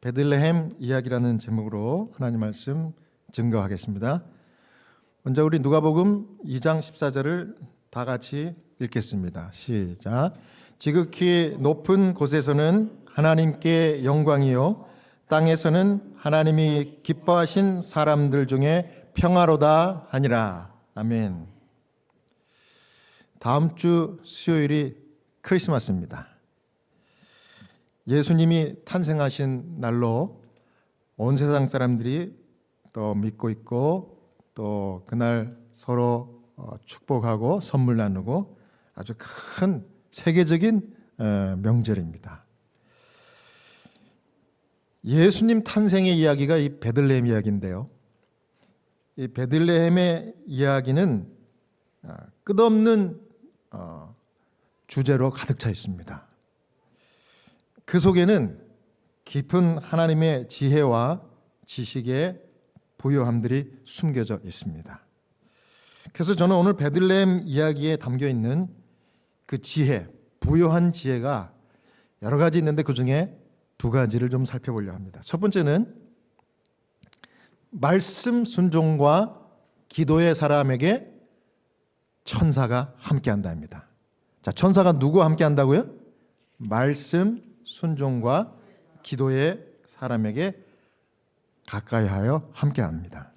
베들레헴 이야기라는 제목으로 하나님 말씀 증거하겠습니다. 먼저 우리 누가복음 2장 14절을 다 같이 읽겠습니다. 시작. 지극히 높은 곳에서는 하나님께 영광이요 땅에서는 하나님이 기뻐하신 사람들 중에 평화로다 하니라. 아멘. 다음 주 수요일이 크리스마스입니다. 예수님이 탄생하신 날로 온 세상 사람들이 또 믿고 있고 또 그날 서로 축복하고 선물 나누고 아주 큰 세계적인 명절입니다. 예수님 탄생의 이야기가 이 베들레헴 이야기인데요. 이 베들레헴의 이야기는 끝없는 주제로 가득 차 있습니다. 그 속에는 깊은 하나님의 지혜와 지식의 부요함들이 숨겨져 있습니다. 그래서 저는 오늘 베들레헴 이야기에 담겨 있는 그 지혜, 부요한 지혜가 여러 가지 있는데 그 중에 두 가지를 좀 살펴보려고 합니다. 첫 번째는 말씀 순종과 기도의 사람에게 천사가 함께한다입니다. 자, 천사가 누구와 함께한다고요? 말씀 순종과 기도의 사람에게 가까이하여 함께합니다.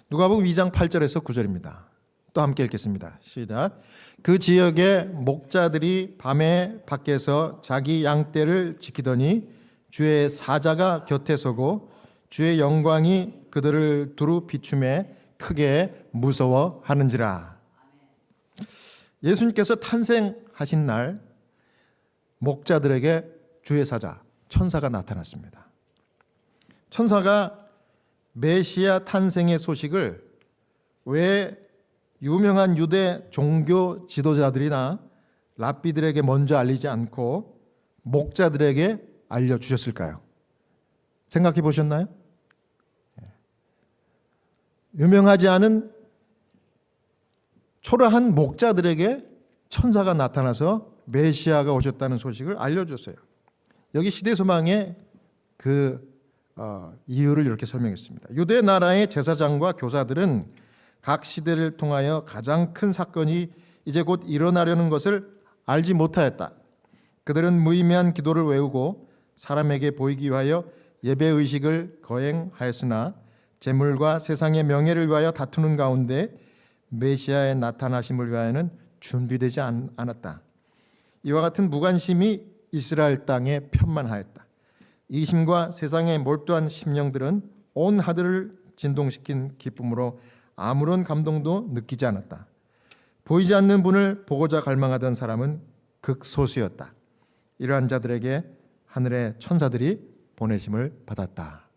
누가복음 2장 8절에서 9절입니다. 또 함께 읽겠습니다. 시작. 그 지역의 목자들이 밤에 밖에서 자기 양떼를 지키더니 주의 사자가 곁에 서고 주의 영광이 그들을 두루 비추매 크게 무서워하는지라. 예수님께서 탄생하신 날 목자들에게 주의 사자, 천사가 나타났습니다. 천사가 메시아 탄생의 소식을 왜 유명한 유대 종교 지도자들이나 랍비들에게 먼저 알리지 않고 목자들에게 알려주셨을까요? 생각해 보셨나요? 유명하지 않은 초라한 목자들에게 천사가 나타나서 메시아가 오셨다는 소식을 알려줬어요. 여기 시대소망의 이유를 이렇게 설명했습니다. 유대 나라의 제사장과 교사들은 각 시대를 통하여 가장 큰 사건이 이제 곧 일어나려는 것을 알지 못하였다. 그들은 무의미한 기도를 외우고 사람에게 보이기 위하여 예배의식을 거행하였으나 재물과 세상의 명예를 위하여 다투는 가운데 메시아의 나타나심을 위하여는 준비되지 않았다. 이와 같은 무관심이 이스라엘 땅에 편만하였다. 이심과 세상에 몰두한 심령들은 온 하늘을 진동시킨 기쁨으로 아무런 감동도 느끼지 않았다. 보이지 않는 분을 보고자 갈망하던 사람은 극소수였다. 이러한 자들에게 하늘의 천사들이 보내심을 받았다.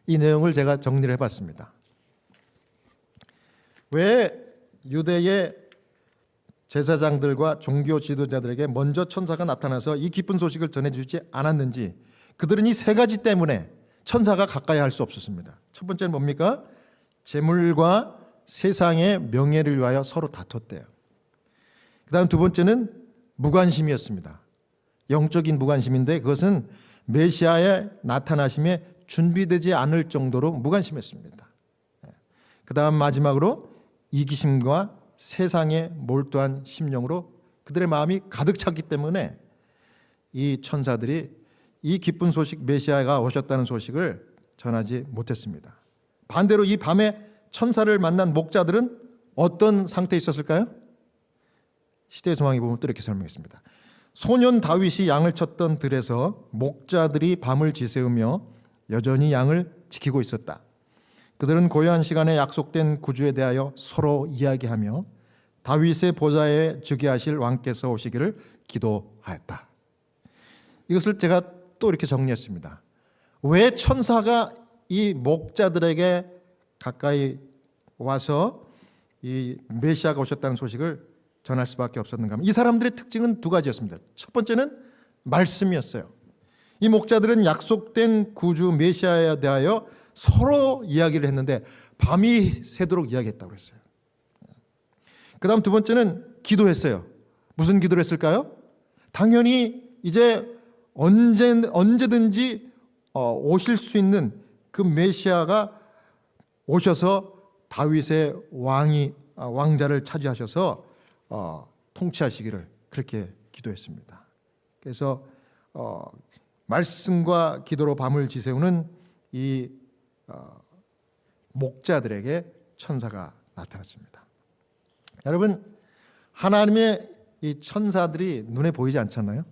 이 내용을 제가 정리를 해봤습니다. 왜 유대의 제사장들과 종교 지도자들에게 먼저 천사가 나타나서 이 기쁜 소식을 전해주지 않았는지, 그들은 이 세 가지 때문에 천사가 가까이 할 수 없었습니다. 첫 번째는 뭡니까? 재물과 세상의 명예를 위하여 서로 다퉜대요. 그 다음 두 번째는 무관심이었습니다. 영적인 무관심인데 그것은 메시아의 나타나심에 준비되지 않을 정도로 무관심했습니다. 그 다음 마지막으로 이기심과 세상에 몰두한 심령으로 그들의 마음이 가득 찼기 때문에 이 천사들이 이 기쁜 소식, 메시아가 오셨다는 소식을 전하지 못했습니다. 반대로 이 밤에 천사를 만난 목자들은 어떤 상태에 있었을까요? 시대의 소망에 보면 또 이렇게 설명했습니다. 소년 다윗이 양을 쳤던 들에서 목자들이 밤을 지새우며 여전히 양을 지키고 있었다. 그들은 고요한 시간에 약속된 구주에 대하여 서로 이야기하며 다윗의 보좌에 즉위하실 왕께서 오시기를 기도하였다. 이것을 제가 또 이렇게 정리했습니다. 왜 천사가 이 목자들에게 가까이 와서 이 메시아가 오셨다는 소식을 전할 수밖에 없었는가 하면 이 사람들의 특징은 두 가지였습니다. 첫 번째는 말씀이었어요. 이 목자들은 약속된 구주 메시아에 대하여 서로 이야기를 했는데 밤이 새도록 이야기했다고 했어요. 그 다음 두 번째는 기도했어요. 무슨 기도를 했을까요? 당연히 이제 언제든지 오실 수 있는 그 메시아가 오셔서 다윗의 왕자를 차지하셔서 통치하시기를 그렇게 기도했습니다. 그래서 말씀과 기도로 밤을 지새우는 이 목자들에게 천사가 나타났습니다. 여러분, 하나님의 이 천사들이 눈에 보이지 않잖아요.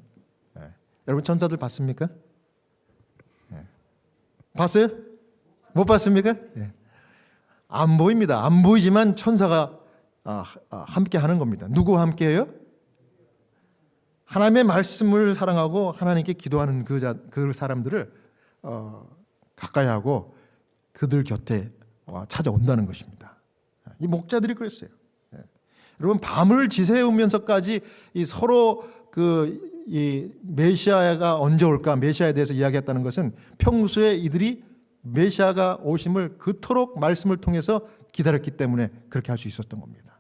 여러분 천사들 봤습니까? 봤어요? 못 봤습니까? 안 보입니다. 안 보이지만 천사가 함께 하는 겁니다. 누구와 함께 해요? 하나님의 말씀을 사랑하고 하나님께 기도하는 그 사람들을 가까이 하고 그들 곁에 찾아온다는 것입니다. 이 목자들이 그랬어요. 여러분, 밤을 지새우면서까지 이 서로 이 메시아가 언제 올까, 메시아에 대해서 이야기했다는 것은 평소에 이들이 메시아가 오심을 그토록 말씀을 통해서 기다렸기 때문에 그렇게 할 수 있었던 겁니다.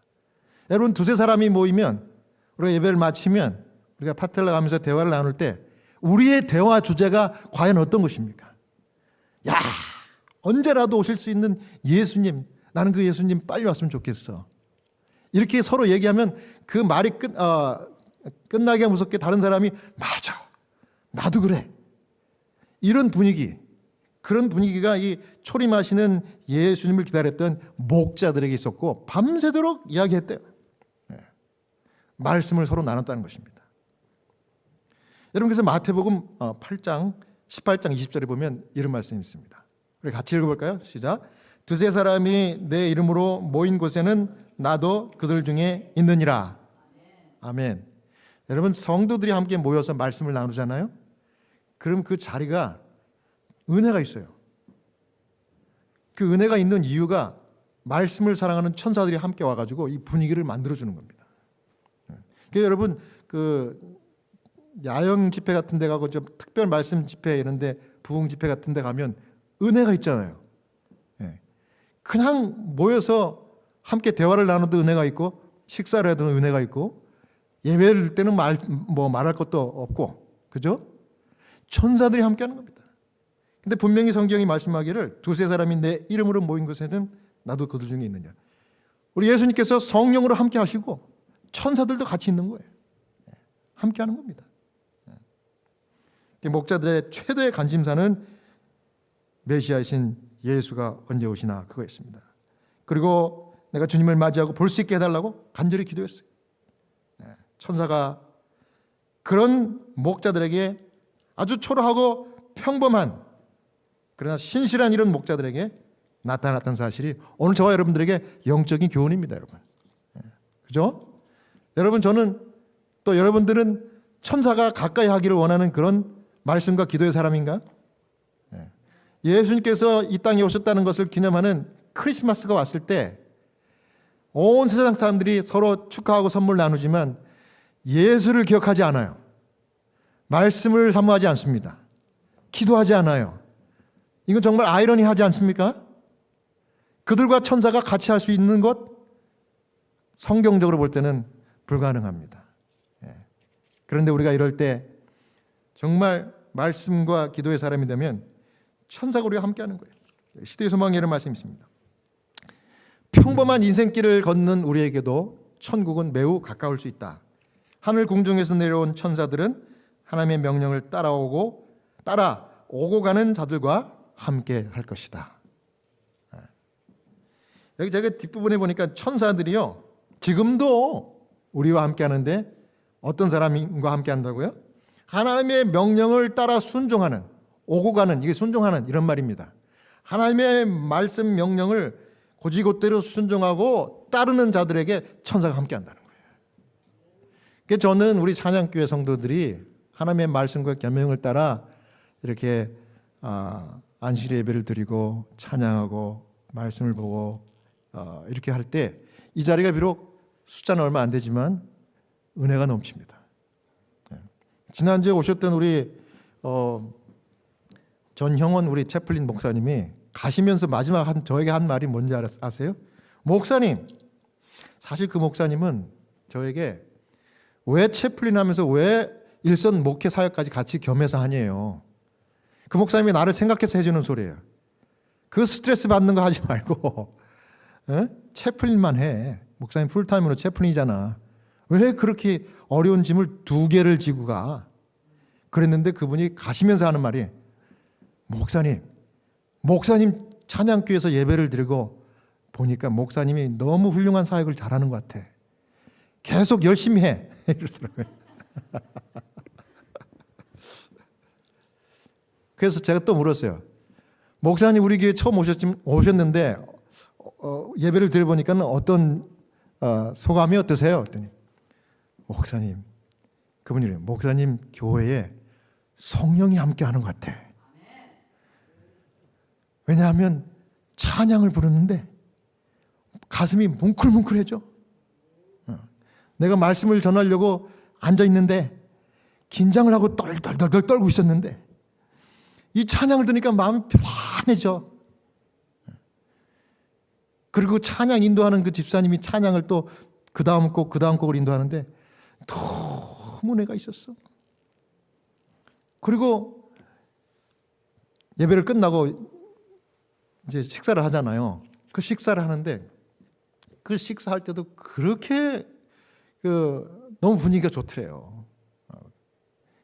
여러분, 두세 사람이 모이면, 우리가 예배를 마치면 우리가 파텔라 가면서 대화를 나눌 때 우리의 대화 주제가 과연 어떤 것입니까? 야, 언제라도 오실 수 있는 예수님, 나는 그 예수님 빨리 왔으면 좋겠어. 이렇게 서로 얘기하면 그 말이 끝나기가 무섭게 다른 사람이 맞아, 나도 그래. 이런 분위기, 그런 분위기가 이 초림하시는 예수님을 기다렸던 목자들에게 있었고 밤새도록 이야기했대요. 말씀을 서로 나눴다는 것입니다. 여러분, 그래서 마태복음 8장 18장 20절에 보면 이런 말씀이 있습니다. 우리 같이 읽어볼까요? 시작. 두세 사람이 내 이름으로 모인 곳에는 나도 그들 중에 있느니라. 아멘. 여러분, 성도들이 함께 모여서 말씀을 나누잖아요. 그럼 그 자리가 은혜가 있어요. 그 은혜가 있는 이유가 말씀을 사랑하는 천사들이 함께 와가지고 이 분위기를 만들어주는 겁니다. 그러니까 여러분, 그 야영 집회 같은 데 가고 좀 특별 말씀 집회 이런 데 부흥 집회 같은 데 가면 은혜가 있잖아요. 그냥 모여서 함께 대화를 나눠도 은혜가 있고 식사를 해도 은혜가 있고 예배를 들 때는 말할 것도 없고, 그죠? 천사들이 함께 하는 겁니다. 근데 분명히 성경이 말씀하기를 두세 사람이 내 이름으로 모인 곳에는 나도 그들 중에 있느냐. 우리 예수님께서 성령으로 함께 하시고 천사들도 같이 있는 거예요. 함께 하는 겁니다. 목자들의 최대의 관심사는 메시아이신 예수가 언제 오시나 그거였습니다. 그리고 내가 주님을 맞이하고 볼 수 있게 해달라고 간절히 기도했어요. 천사가 그런 목자들에게 아주 초라하고 평범한 그러나 신실한 이런 목자들에게 나타났던 사실이 오늘 저와 여러분들에게 영적인 교훈입니다, 여러분. 그죠? 여러분, 저는 또 여러분들은 천사가 가까이 하기를 원하는 그런 말씀과 기도의 사람인가? 예수님께서 이 땅에 오셨다는 것을 기념하는 크리스마스가 왔을 때 온 세상 사람들이 서로 축하하고 선물 나누지만 예수를 기억하지 않아요. 말씀을 사모하지 않습니다. 기도하지 않아요. 이건 정말 아이러니하지 않습니까? 그들과 천사가 같이 할 수 있는 것, 성경적으로 볼 때는 불가능합니다. 그런데 우리가 이럴 때 정말 말씀과 기도의 사람이 되면 천사가 우리와 함께하는 거예요. 시대의 소망의 이런 말씀이 있습니다. 평범한 인생길을 걷는 우리에게도 천국은 매우 가까울 수 있다. 하늘 궁중에서 내려온 천사들은 하나님의 명령을 따라오고 가는 자들과 함께 할 것이다. 여기 제가 뒷부분에 보니까 천사들이요, 지금도 우리와 함께 하는데 어떤 사람과 함께 한다고요? 하나님의 명령을 따라 순종하는, 오고 가는, 이게 순종하는 이런 말입니다. 하나님의 말씀 명령을 곧이곧대로 순종하고 따르는 자들에게 천사가 함께 한다는 거예요. 그래서 저는 우리 찬양교회 성도들이 하나님의 말씀과 계명을 따라 이렇게 안식 예배를 드리고 찬양하고 말씀을 보고 이렇게 할 때 이 자리가 비록 숫자는 얼마 안 되지만 은혜가 넘칩니다. 지난주에 오셨던 우리 전형원 우리 채플린 목사님이 가시면서 마지막 저에게 한 말이 뭔지 아세요? 목사님, 사실 그 목사님은 저에게 왜 채플린 하면서 왜 일선 목회 사역까지 같이 겸해서 하니에요. 그 목사님이 나를 생각해서 해주는 소리예요. 그 스트레스 받는 거 하지 말고 채플린만 해. 목사님 풀타임으로 채플린이잖아. 왜 그렇게 어려운 짐을 2개를 지고 가? 그랬는데 그분이 가시면서 하는 말이, 목사님 찬양교회에서 예배를 드리고 보니까 목사님이 너무 훌륭한 사역을 잘하는 것 같아. 계속 열심히 해. 이러더라고요. 그래서 제가 또 물었어요. 목사님 우리 교회 처음 오셨는데 예배를 드려보니까 어떤 소감이 어떠세요? 그랬더니 목사님, 그분이 그래요. 목사님 교회에 성령이 함께하는 것 같아. 왜냐하면 찬양을 부르는데 가슴이 뭉클뭉클해져. 내가 말씀을 전하려고 앉아있는데 긴장을 하고 떨떨떨 떨고 있었는데 이 찬양을 들으니까 마음이 편안해져. 그리고 찬양 인도하는 그 집사님이 찬양을 또 그 다음 곡을 인도하는데 너무 은혜가 있었어. 그리고 예배를 끝나고 이제 식사를 하잖아요. 그 식사를 하는데 그 식사할 때도 그렇게 너무 분위기가 좋더래요.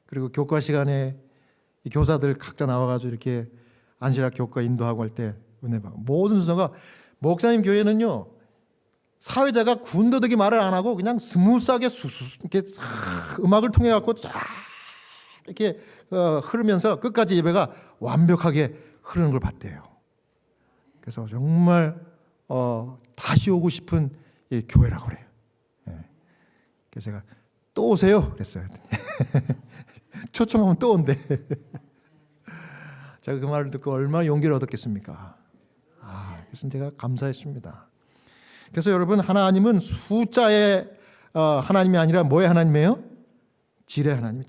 그리고 교과 시간에 이 교사들 각자 나와가지고 이렇게 안시락 교과 인도하고 할 때 은혜 받고, 모든 순서가, 목사님 교회는요 사회자가 군더더기 말을 안 하고 그냥 스무스하게 이렇게 음악을 통해 갖고 쫙 이렇게 흐르면서 끝까지 예배가 완벽하게 흐르는 걸 봤대요. 그래서 정말 다시 오고 싶은 교회라고 그래요. 그래서 제가 또 오세요 그랬어요. 초청하면 또 온대. 제가 그 말을 듣고 얼마나 용기를 얻었겠습니까? 그래서 제가 감사했습니다. 그래서 여러분, 하나님은 숫자의 하나님이 아니라 뭐의 하나님이에요? 질의 하나님,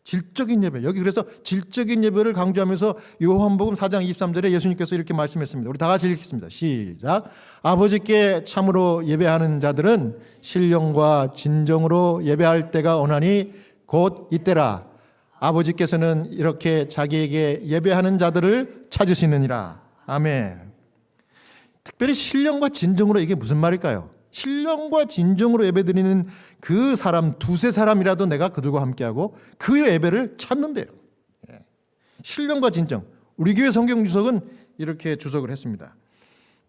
질적인 예배. 여기 그래서 질적인 예배를 강조하면서 요한복음 4장 23절에 예수님께서 이렇게 말씀했습니다. 우리 다 같이 읽겠습니다. 시작. 아버지께 참으로 예배하는 자들은 신령과 진정으로 예배할 때가 오나니 곧 이때라. 아버지께서는 이렇게 자기에게 예배하는 자들을 찾으시느니라. 아멘. 특별히 신령과 진정으로, 이게 무슨 말일까요? 신령과 진정으로 예배드리는 그 사람, 2-3사람이라도 내가 그들과 함께하고 그 예배를 찾는데요. 신령과 진정. 우리 교회 성경 주석은 이렇게 주석을 했습니다.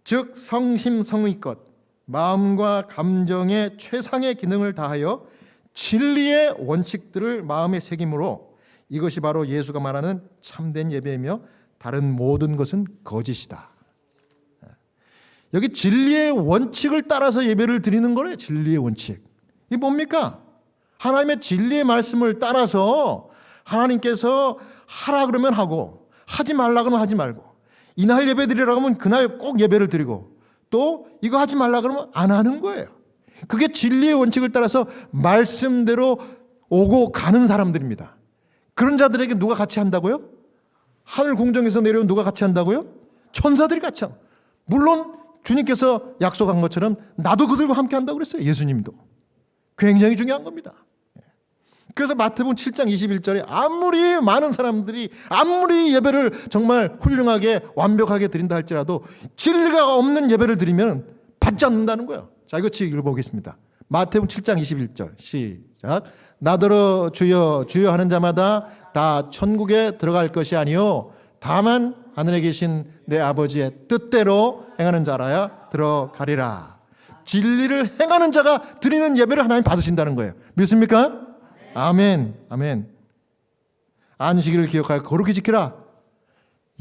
즉 성심성의껏 마음과 감정의 최상의 기능을 다하여 진리의 원칙들을 마음에 새김으로, 이것이 바로 예수가 말하는 참된 예배이며 다른 모든 것은 거짓이다. 여기 진리의 원칙을 따라서 예배를 드리는 거예요. 진리의 원칙. 이게 뭡니까? 하나님의 진리의 말씀을 따라서 하나님께서 하라 그러면 하고, 하지 말라 그러면 하지 말고, 이날 예배 드리라고 하면 그날 꼭 예배를 드리고, 또 이거 하지 말라 그러면 안 하는 거예요. 그게 진리의 원칙을 따라서 말씀대로 오고 가는 사람들입니다. 그런 자들에게 누가 같이 한다고요? 하늘 궁정에서 내려온 누가 같이 한다고요? 천사들이 같이 한다고. 물론 주님께서 약속한 것처럼 나도 그들과 함께 한다고 그랬어요. 예수님도. 굉장히 중요한 겁니다. 그래서 마태복음 7장 21절에 아무리 많은 사람들이 아무리 예배를 정말 훌륭하게 완벽하게 드린다 할지라도 진리가 없는 예배를 드리면 받지 않는다는 거예요. 자, 이거 읽어보겠습니다. 마태복음 7장 21절 시작. 나더러 주여 주여 하는 자마다 다 천국에 들어갈 것이 아니요 다만 하늘에 계신 내 아버지의 뜻대로 행하는 자라야 들어가리라. 진리를 행하는 자가 드리는 예배를 하나님 받으신다는 거예요. 믿습니까? 아멘. 아멘. 안식일을 기억하여 거룩히 지키라.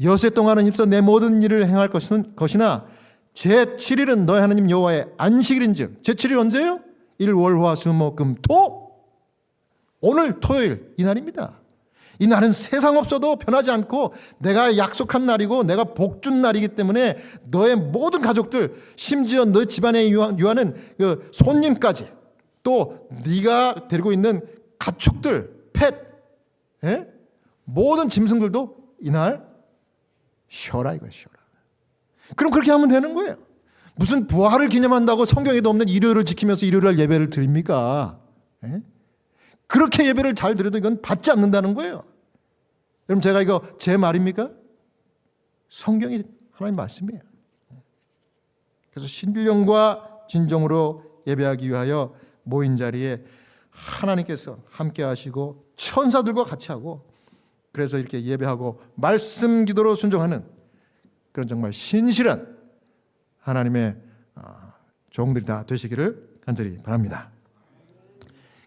여세 동안은 힘써 내 모든 일을 행할 것이나 제7일은 너희 하나님 여호와의 안식일인즉. 제7일 언제예요? 일, 월, 화, 수, 목, 금, 토. 오늘 토요일 이날입니다. 이 날은 세상 없어도 변하지 않고 내가 약속한 날이고 내가 복준 날이기 때문에 너의 모든 가족들, 심지어 너 집안에 유하는 그 손님까지, 또 네가 데리고 있는 가축들, 펫, 모든 짐승들도 이날 쉬어라 이거야. 쉬어라. 그럼 그렇게 하면 되는 거예요. 무슨 부활을 기념한다고 성경에도 없는 일요일을 지키면서 일요일날 예배를 드립니까? 그렇게 예배를 잘 드려도 이건 받지 않는다는 거예요. 여러분, 제가 이거 제 말입니까? 성경이 하나님 말씀이에요. 그래서 신령과 진정으로 예배하기 위하여 모인 자리에 하나님께서 함께 하시고 천사들과 같이 하고, 그래서 이렇게 예배하고 말씀 기도로 순종하는 그런 정말 신실한 하나님의 종들이 다 되시기를 간절히 바랍니다.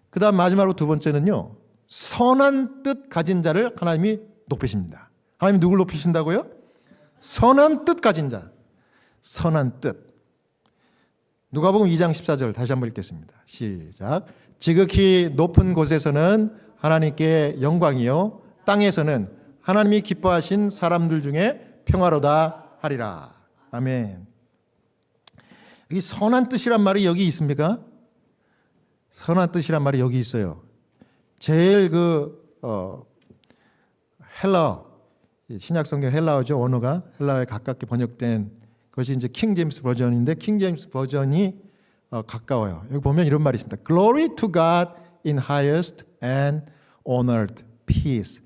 그 다음 마지막으로 두 번째는요, 선한 뜻 가진 자를 하나님이 높이십니다. 하나님이 누굴 높이신다고요? 선한 뜻 가진 자. 선한 뜻. 누가복음 2장 14절 다시 한번 읽겠습니다. 시작. 지극히 높은 곳에서는 하나님께 영광이요, 땅에서는 하나님이 기뻐하신 사람들 중에 평화로다 하리라. 아멘. 이 선한 뜻이란 말이 여기 있습니까? 선한 뜻이란 말이 여기 있어요. 제일 헬라어, 신약 성경 헬라어죠. 언어가 헬라어에 가깝게 번역된 것이 이제 킹 제임스 버전인데, 킹 제임스 버전이 가까워요. 여기 보면 이런 말이 있습니다. Glory to God in highest and honored peace.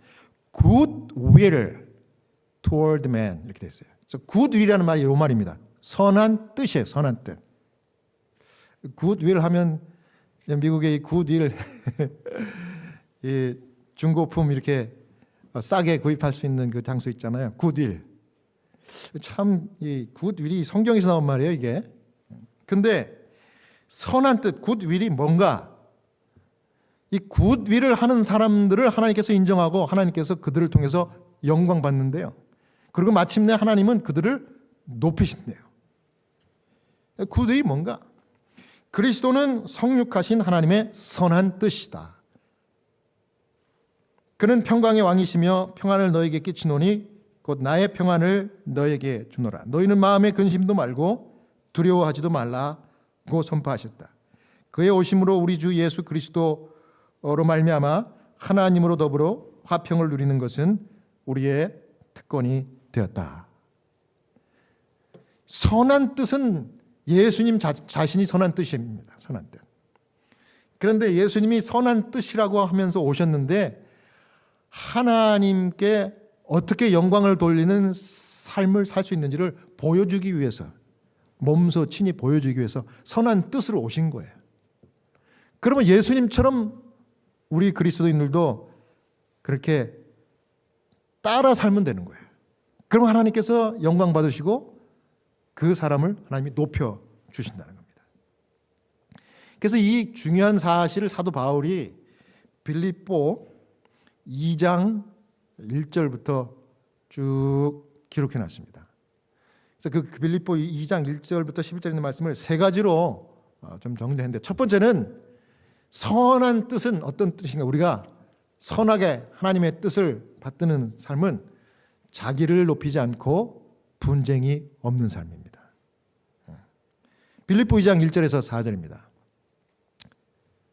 Good will toward man. 이렇게 되어 있어요. 그래서 good will이라는 말이 이 말입니다. 선한 뜻이에요. 선한 뜻. good will 하면 미국의 이 good will 이 중고품 이렇게 싸게 구입할 수 있는 그 장소 있잖아요. good will. 참 이 good will이 성경에서 나온 말이에요, 이게. 근데 선한 뜻, good will이 뭔가? 이 good will을 하는 사람들을 하나님께서 인정하고 하나님께서 그들을 통해서 영광 받는데요. 그리고 마침내 하나님은 그들을 높이신대요. good will이 뭔가? 그리스도는 성육하신 하나님의 선한 뜻이다. 그는 평강의 왕이시며 평안을 너에게 끼치노니 곧 나의 평안을 너에게 주노라. 너희는 마음에 근심도 말고 두려워하지도 말라고 선포하셨다. 그의 오심으로 우리 주 예수 그리스도로 말미암아 하나님으로 더불어 화평을 누리는 것은 우리의 특권이 되었다. 선한 뜻은 예수님 자신이 선한 뜻입니다. 선한 뜻. 그런데 예수님이 선한 뜻이라고 하면서 오셨는데 하나님께 어떻게 영광을 돌리는 삶을 살 수 있는지를 보여주기 위해서, 몸소 친히 보여주기 위해서 선한 뜻으로 오신 거예요. 그러면 예수님처럼 우리 그리스도인들도 그렇게 따라 살면 되는 거예요. 그러면 하나님께서 영광 받으시고 그 사람을 하나님이 높여 주신다는 겁니다. 그래서 이 중요한 사실을 사도 바울이 빌립보 2장 1절부터 쭉 기록해 놨습니다. 그래서 그 빌립보 2장 1절부터 11절에 있는 말씀을 세 가지로 좀 정리했는데, 첫 번째는 선한 뜻은 어떤 뜻인가? 우리가 선하게 하나님의 뜻을 받드는 삶은 자기를 높이지 않고 분쟁이 없는 삶입니다. 빌립보 2장 1절에서 4절입니다.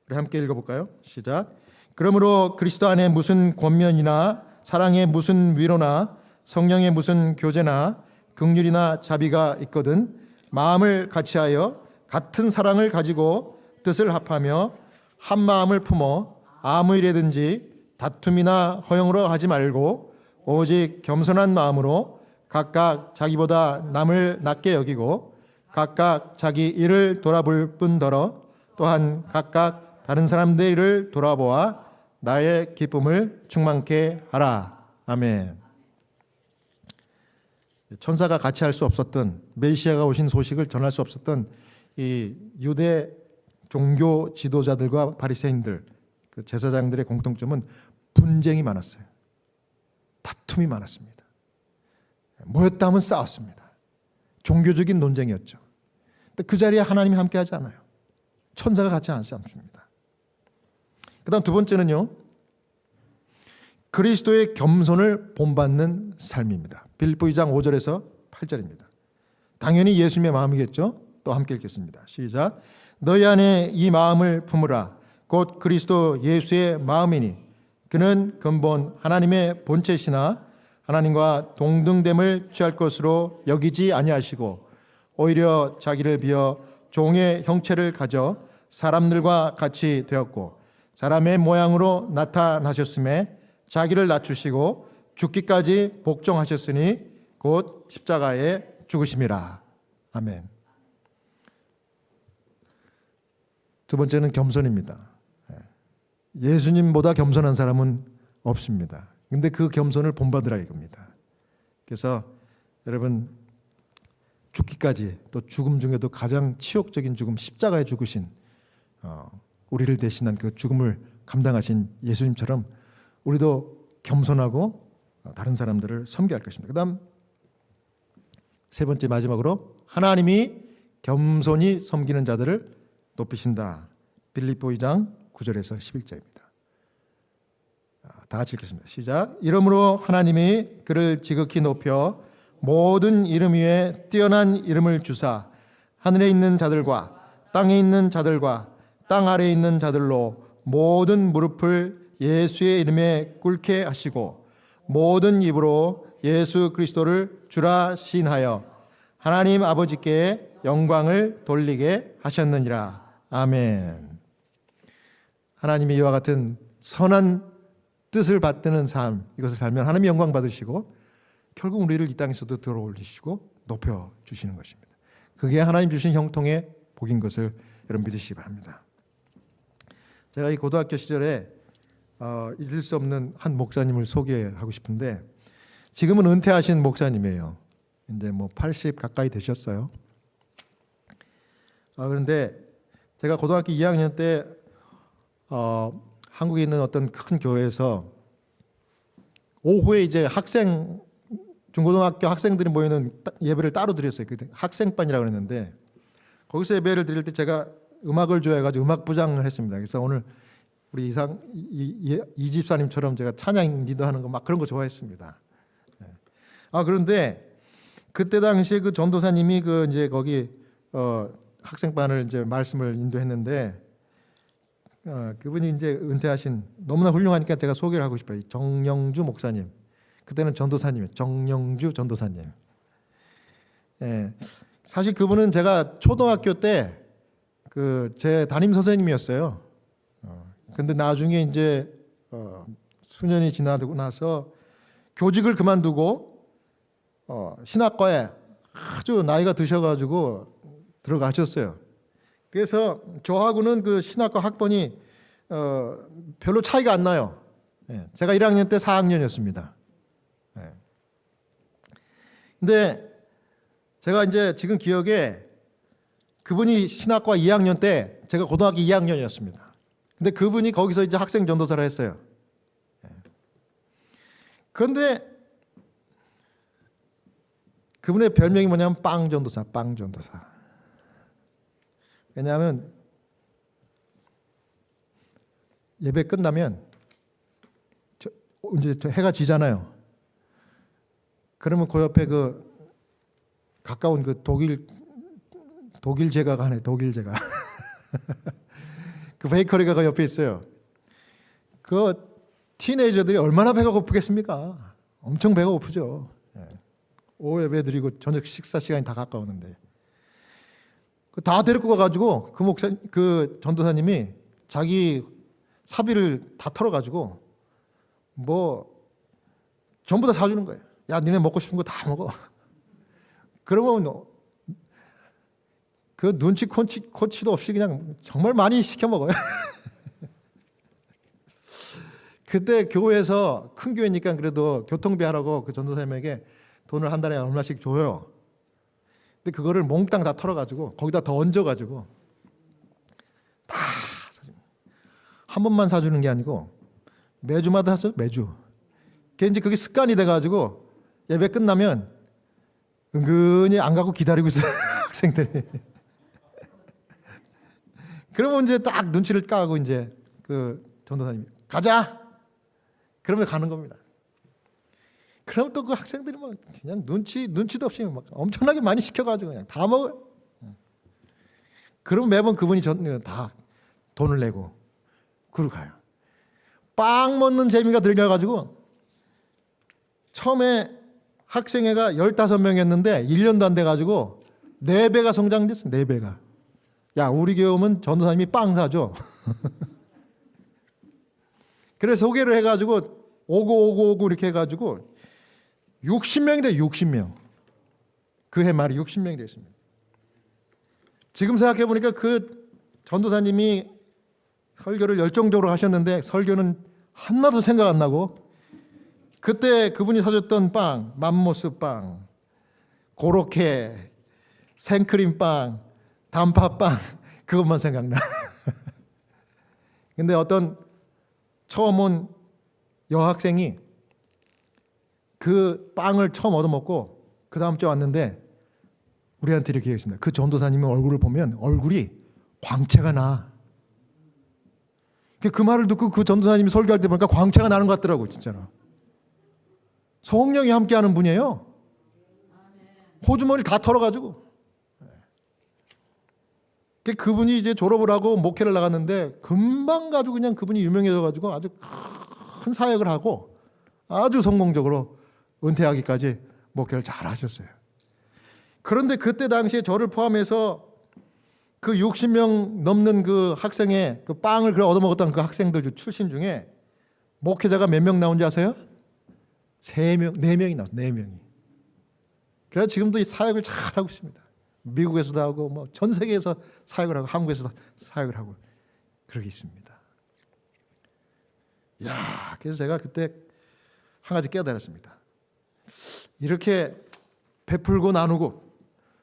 우리 함께 읽어볼까요? 시작. 그러므로 그리스도 안에 무슨 권면이나 사랑의 무슨 위로나 성령의 무슨 교제나 긍휼이나 자비가 있거든 마음을 같이하여 같은 사랑을 가지고 뜻을 합하며 한 마음을 품어 아무 일에든지 다툼이나 허용으로 하지 말고 오직 겸손한 마음으로 각각 자기보다 남을 낮게 여기고 각각 자기 일을 돌아볼 뿐더러 또한 각각 다른 사람들의 일을 돌아보아 나의 기쁨을 충만케 하라. 아멘. 천사가 같이 할 수 없었던, 메시아가 오신 소식을 전할 수 없었던 이 유대 종교 지도자들과 바리새인들, 그 제사장들의 공통점은 분쟁이 많았어요. 다툼이 많았습니다. 모였다 하면 싸웠습니다. 종교적인 논쟁이었죠. 근데 그 자리에 하나님이 함께 하지 않아요. 천사가 같이 하지 않습니다. 그 다음 두 번째는요, 그리스도의 겸손을 본받는 삶입니다. 빌립보 2장 5절에서 8절입니다. 당연히 예수님의 마음이겠죠. 또 함께 읽겠습니다. 시작. 너희 안에 이 마음을 품으라. 곧 그리스도 예수의 마음이니 그는 근본 하나님의 본체시나 하나님과 동등됨을 취할 것으로 여기지 아니하시고 오히려 자기를 비어 종의 형체를 가져 사람들과 같이 되었고 사람의 모양으로 나타나셨음에 자기를 낮추시고 죽기까지 복종하셨으니 곧 십자가에 죽으심이라. 아멘. 두 번째는 겸손입니다. 예수님보다 겸손한 사람은 없습니다. 근데 그 겸손을 본받으라 이겁니다. 그래서 여러분, 죽기까지, 또 죽음 중에도 가장 치욕적인 죽음, 십자가에 죽으신 우리를 대신한 그 죽음을 감당하신 예수님처럼 우리도 겸손하고 다른 사람들을 섬겨야 할 것입니다. 그 다음 세 번째, 마지막으로 하나님이 겸손히 섬기는 자들을 높이신다. 빌립보 2장 9절에서 11절입니다. 다 같이 읽겠습니다. 시작. 이러므로 하나님이 그를 지극히 높여 모든 이름 위에 뛰어난 이름을 주사 하늘에 있는 자들과 땅에 있는 자들과 땅 아래에 있는 자들로 모든 무릎을 예수의 이름에 꿇게 하시고 모든 입으로 예수 그리스도를 주라 시인하여 하나님 아버지께 영광을 돌리게 하셨느니라. 아멘. 하나님이 이와 같은 선한 뜻을 받드는 삶, 이것을 살면 하나님이 영광 받으시고 결국 우리를 이 땅에서도 들어올리시고 높여주시는 것입니다. 그게 하나님 주신 형통의 복인 것을 여러분 믿으시기 바랍니다. 제가 이 고등학교 시절에 잊을 수 없는 한 목사님을 소개하고 싶은데, 지금은 은퇴하신 목사님이에요. 이제 뭐 80 가까이 되셨어요. 그런데 제가 고등학교 2학년 때 한국에 있는 어떤 큰 교회에서 오후에 이제 중고등학교 학생들이 모이는 예배를 따로 드렸어요. 그때 학생반이라고 그랬는데, 거기서 예배를 드릴 때 제가 음악을 좋아해가지고 음악 부장을 했습니다. 그래서 오늘 우리 이 집사님처럼 제가 찬양 리더하는 거 막 그런 거 좋아했습니다. 그런데 그때 당시에 그 전도사님이 그 이제 거기 학생반을 이제 말씀을 인도했는데, 그분이 이제 은퇴하신, 너무나 훌륭하니까 제가 소개를 하고 싶어요. 정영주 목사님. 그때는 전도사님이에요. 정영주 전도사님. 사실 그분은 제가 초등학교 때 그 제 담임 선생님이었어요. 근데 나중에 이제 수년이 지나고 나서 교직을 그만두고 신학과에 아주 나이가 드셔가지고 들어가셨어요. 그래서 저하고는 그 신학과 학번이 별로 차이가 안 나요. 제가 1학년 때 4학년이었습니다. 근데 제가 이제 지금 기억에 그분이 신학과 2학년 때 제가 고등학교 2학년이었습니다. 근데 그분이 거기서 이제 학생 전도사를 했어요. 그런데 그분의 별명이 뭐냐면 빵 전도사. 왜냐하면 예배 끝나면 이제 해가 지잖아요. 그러면 그 옆에 그 가까운 그 독일 제과가 하네. 독일 제과. 그 베이커리가 그 옆에 있어요. 그 티네이저들이 얼마나 배가 고프겠습니까? 엄청 배가 고프죠. 오후 예배 드리고 저녁 식사 시간이 다 가까우는데 다 데리고 가가지고 그 전도사님이 자기 사비를 다 털어가지고 뭐 전부 다 사주는 거예요. 야, 니네 먹고 싶은 거 다 먹어. 그러면 그 눈치 코치도 없이 그냥 정말 많이 시켜 먹어요. 그때 교회에서 큰 교회니까 그래도 교통비 하라고 그 전도사님에게 돈을 한 달에 얼마씩 줘요. 근데 그거를 몽땅 다 털어가지고 거기다 더 얹어가지고 다 사줍니다. 한 번만 사주는 게 아니고 매주마다 하죠. 매주. 그게 습관이 돼가지고 예배 끝나면 은근히 안 가고 기다리고 있어요. 학생들이. 그러면 이제 딱 눈치를 까고 이제 그 전도사님이 가자. 그러면 가는 겁니다. 그럼 또 그 학생들이 막 그냥 눈치도 없이 막 엄청나게 많이 시켜가지고 그냥 다 먹어요. 그러면 매번 그분이 다 돈을 내고 그러고 가요. 빵 먹는 재미가 들려가지고 처음에 학생회가 15명이었는데 1년도 안 돼가지고 4배가 성장됐어. 4배가. 야, 우리 교회 오면 전도사님이 빵 사줘. 그래서 소개를 해가지고 오고 이렇게 해가지고 60명이 돼. 60명. 그 해 말이 60명이 됐습니다. 지금 생각해 보니까 그 전도사님이 설교를 열정적으로 하셨는데 설교는 하나도 생각 안 나고 그때 그분이 사줬던 빵, 맘모스 빵, 고로케, 생크림 빵, 단팥빵 그것만 생각나. 근데 어떤 처음 온 여학생이 그 빵을 처음 얻어먹고 그 다음 주에 왔는데 우리한테 이렇게 얘기했습니다. 그 전도사님의 얼굴을 보면 얼굴이 광채가 나. 그 말을 듣고 그 전도사님이 설교할 때 보니까 광채가 나는 것 같더라고요. 진짜로. 성령이 함께하는 분이에요. 호주머니 다 털어가지고. 그분이 이제 졸업을 하고 목회를 나갔는데 금방 가지고 그냥 그분이 유명해져가지고 아주 큰 사역을 하고 아주 성공적으로 은퇴하기까지 목회를 잘 하셨어요. 그런데 그때 당시에 저를 포함해서 그 60명 넘는 그 학생의 그 빵을 얻어먹었던 그 학생들 출신 중에 목회자가 몇 명 나온지 아세요? 3명, 4명이 나왔어요. 4명이. 그래서 지금도 이 사역을 잘 하고 있습니다. 미국에서도 하고 뭐 전 세계에서 사역을 하고 한국에서도 사역을 하고 그러고 있습니다. 야, 그래서 제가 그때 한 가지 깨달았습니다. 이렇게 베풀고 나누고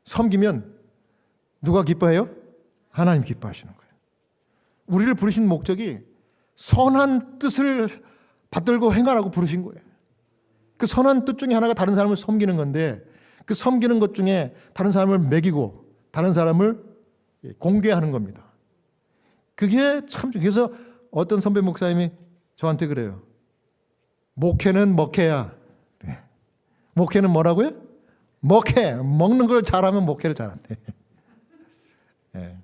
섬기면 누가 기뻐해요? 하나님 기뻐하시는 거예요. 우리를 부르신 목적이 선한 뜻을 받들고 행하라고 부르신 거예요. 그 선한 뜻 중에 하나가 다른 사람을 섬기는 건데 그 섬기는 것 중에 다른 사람을 먹이고 다른 사람을 공개하는 겁니다. 그게 참 그래서 어떤 선배 목사님이 저한테 그래요. 목회는 먹해야. 목회는 뭐라고요? 먹해. 먹는 걸 잘하면 목회를 잘한대. 네.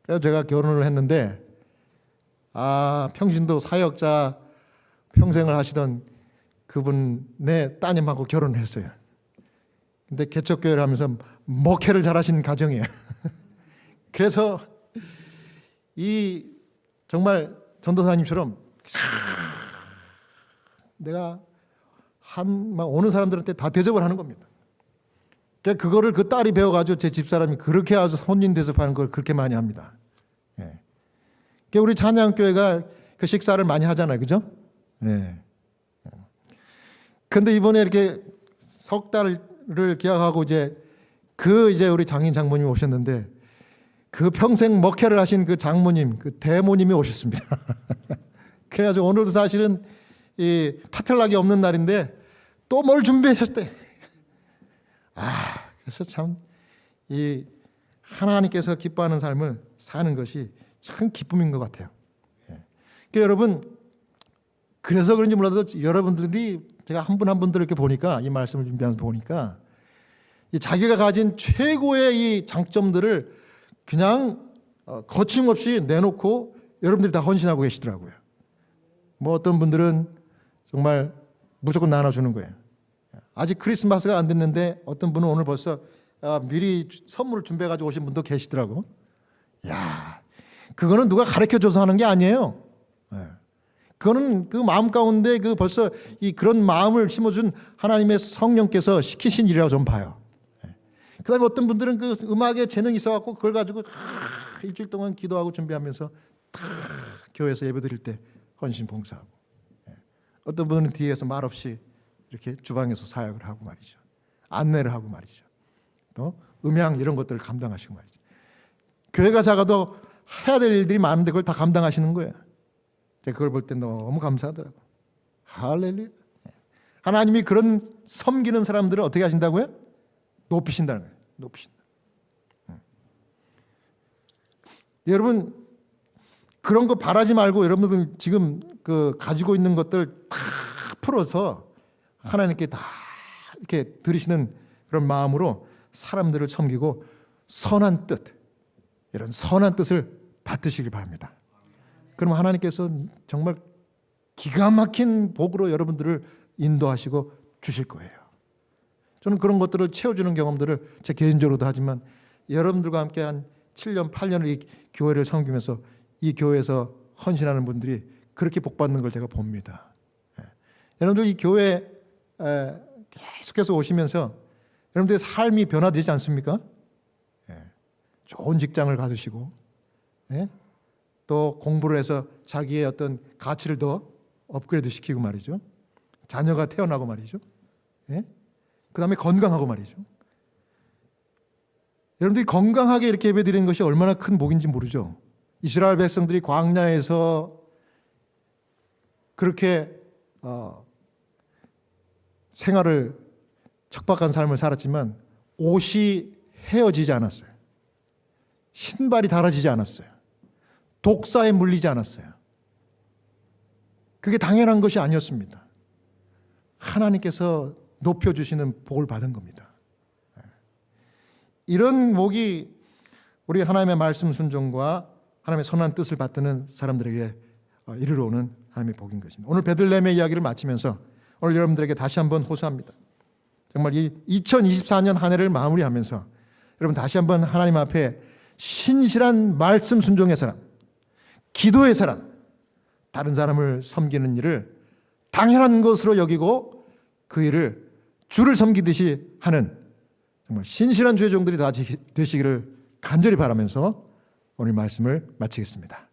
그래서 제가 결혼을 했는데 평신도 사역자 평생을 하시던 그분의 따님하고 결혼을 했어요. 근데 개척교회를 하면서 목회를 잘하시는 가정이에요. 그래서 이 정말 전도사님처럼 내가 막 오는 사람들한테 다 대접을 하는 겁니다. 그러니까 그거를 그 딸이 배워가지고 제 집사람이 그렇게 아주 손님 대접하는 걸 그렇게 많이 합니다. 예. 그러니까 우리 찬양교회가 그 식사를 많이 하잖아요, 그죠? 예. 근데 이번에 이렇게 석 달을 기약하고 이제 우리 장인 장모님이 오셨는데 그 평생 먹회를 하신 그 장모님, 그 대모님이 오셨습니다. 그래가지고 오늘도 사실은 이 파틀락이 없는 날인데 또 뭘 준비하셨대. 그래서 참 이 하나님께서 기뻐하는 삶을 사는 것이 참 기쁨인 것 같아요. 그러니까 여러분 그래서 그런지 몰라도 여러분들이 제가 한 분 한 분들 이렇게 보니까 이 말씀을 준비하면서 보니까 이 자기가 가진 최고의 이 장점들을 그냥 거침없이 내놓고 여러분들이 다 헌신하고 계시더라고요. 뭐 어떤 분들은 정말 무조건 나눠주는 거예요. 아직 크리스마스가 안 됐는데 어떤 분은 오늘 벌써 미리 선물을 준비해가지고 오신 분도 계시더라고. 야, 그거는 누가 가르쳐줘서 하는 게 아니에요. 그거는 그 마음 가운데 그 벌써 그런 마음을 심어준 하나님의 성령께서 시키신 일이라고 좀 봐요. 그다음에 어떤 분들은 그 음악에 재능이 있어갖고 그걸 가지고 일주일 동안 기도하고 준비하면서 교회에서 예배드릴 때 헌신 봉사하고, 어떤 분은 뒤에서 말없이 이렇게 주방에서 사역을 하고 말이죠. 안내를 하고 말이죠. 또 음향 이런 것들을 감당하시고 말이죠. 교회가 작아도 해야 될 일들이 많은데 그걸 다 감당하시는 거예요. 제가 그걸 볼 때 너무 감사하더라고요. 할렐루야. 하나님이 그런 섬기는 사람들을 어떻게 하신다고요? 높이신다는 거예요. 높이신다. 여러분 그런 거 바라지 말고 여러분들 지금 그 가지고 있는 것들 다 풀어서 하나님께 다 이렇게 드리시는 그런 마음으로 사람들을 섬기고 선한 뜻, 이런 선한 뜻을 받으시길 바랍니다. 그럼 하나님께서 정말 기가 막힌 복으로 여러분들을 인도하시고 주실 거예요. 저는 그런 것들을 채워주는 경험들을 제 개인적으로도 하지만 여러분들과 함께 한 7년, 8년을 이 교회를 섬기면서 이 교회에서 헌신하는 분들이 그렇게 복받는 걸 제가 봅니다. 여러분들 이 교회 계속해서 오시면서 여러분들의 삶이 변화되지 않습니까? 좋은 직장을 가지시고 또 공부를 해서 자기의 어떤 가치를 더 업그레이드 시키고 말이죠. 자녀가 태어나고 말이죠. 그 다음에 건강하고 말이죠. 여러분들이 건강하게 이렇게 예배드리는 것이 얼마나 큰 복인지 모르죠. 이스라엘 백성들이 광야에서 그렇게 생활을 척박한 삶을 살았지만 옷이 헤어지지 않았어요. 신발이 닳아지지 않았어요. 독사에 물리지 않았어요. 그게 당연한 것이 아니었습니다. 하나님께서 높여주시는 복을 받은 겁니다. 이런 복이 우리 하나님의 말씀 순종과 하나님의 선한 뜻을 받드는 사람들에게 이르러 오는 하나님의 복인 것입니다. 오늘 베들레헴의 이야기를 마치면서 오늘 여러분들에게 다시 한번 호소합니다. 정말 이 2024년 한 해를 마무리하면서 여러분 다시 한번 하나님 앞에 신실한 말씀 순종의 사람, 기도의 사람, 다른 사람을 섬기는 일을 당연한 것으로 여기고 그 일을 주를 섬기듯이 하는 정말 신실한 주의 종들이 다 되시기를 간절히 바라면서 오늘 말씀을 마치겠습니다.